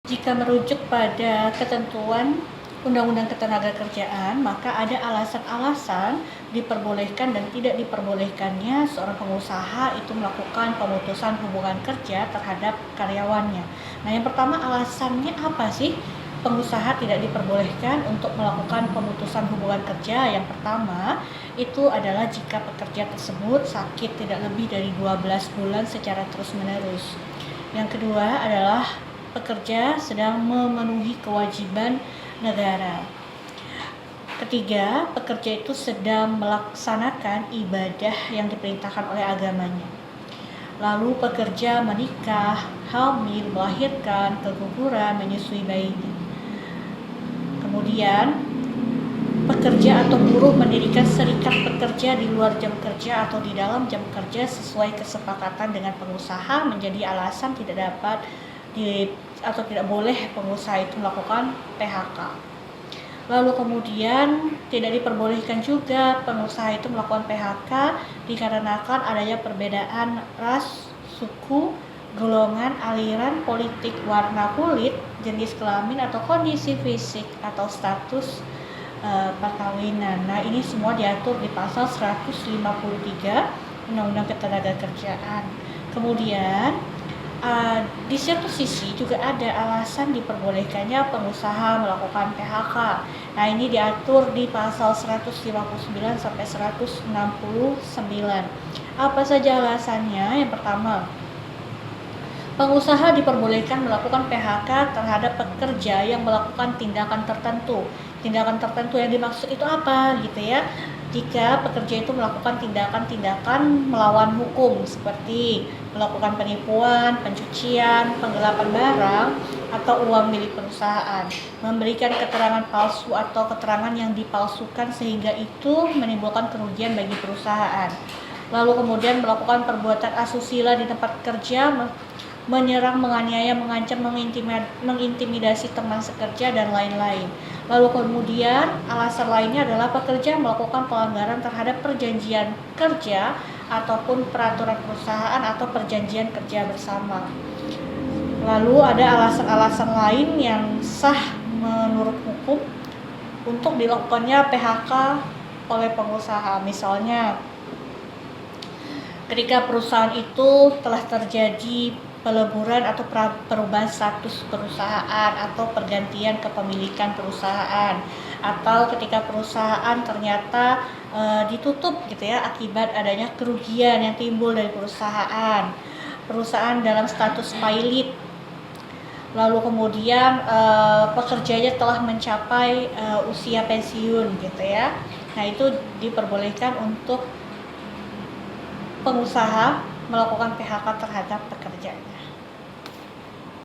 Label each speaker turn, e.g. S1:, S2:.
S1: Jika merujuk pada ketentuan Undang-Undang Ketenagakerjaan, maka ada alasan-alasan diperbolehkan dan tidak diperbolehkannya seorang pengusaha itu melakukan pemutusan hubungan kerja terhadap karyawannya. Nah, yang pertama, alasannya apa sih pengusaha tidak diperbolehkan untuk melakukan pemutusan hubungan kerja? Yang pertama, itu adalah jika pekerja tersebut sakit tidak lebih dari 12 bulan secara terus-menerus. Yang kedua adalah pekerja sedang memenuhi kewajiban negara. Ketiga, pekerja itu sedang melaksanakan ibadah yang diperintahkan oleh agamanya. Lalu pekerja menikah, hamil, melahirkan, keguguran, menyusui bayinya. Kemudian, pekerja atau buruh mendirikan serikat pekerja di luar jam kerja atau di dalam jam kerja sesuai kesepakatan dengan pengusaha menjadi alasan tidak dapat atau tidak boleh pengusaha itu melakukan PHK. Lalu kemudian tidak diperbolehkan juga pengusaha itu melakukan PHK dikarenakan adanya perbedaan ras, suku, golongan, aliran politik, warna kulit, jenis kelamin atau kondisi fisik atau status perkawinan. Nah, ini semua diatur di pasal 153 Undang-Undang Ketenagakerjaan. Kemudian di satu sisi juga ada alasan diperbolehkannya pengusaha melakukan PHK. Nah, ini diatur di pasal 159 sampai 169. Apa saja alasannya? Yang pertama, pengusaha diperbolehkan melakukan PHK terhadap pekerja yang melakukan tindakan tertentu. Tindakan tertentu yang dimaksud itu apa gitu ya? Jika pekerja itu melakukan tindakan-tindakan melawan hukum seperti melakukan penipuan, pencucian, penggelapan barang atau uang milik perusahaan, memberikan keterangan palsu atau keterangan yang dipalsukan sehingga itu menimbulkan kerugian bagi perusahaan. Lalu kemudian melakukan perbuatan asusila di tempat kerja, menyerang, menganiaya, mengancam, mengintimidasi teman sekerja, dan lain-lain. Lalu kemudian alasan lainnya adalah pekerja melakukan pelanggaran terhadap perjanjian kerja ataupun peraturan perusahaan atau perjanjian kerja bersama. Lalu ada alasan-alasan lain yang sah menurut hukum untuk dilakukannya PHK oleh pengusaha. Misalnya ketika perusahaan itu telah terjadi peleburan atau perubahan status perusahaan atau pergantian kepemilikan perusahaan, atau ketika perusahaan ternyata ditutup gitu ya akibat adanya kerugian yang timbul dari perusahaan dalam status pilot, lalu kemudian pekerjanya telah mencapai usia pensiun gitu ya. Nah, itu diperbolehkan untuk pengusaha melakukan PHK terhadap pekerjanya.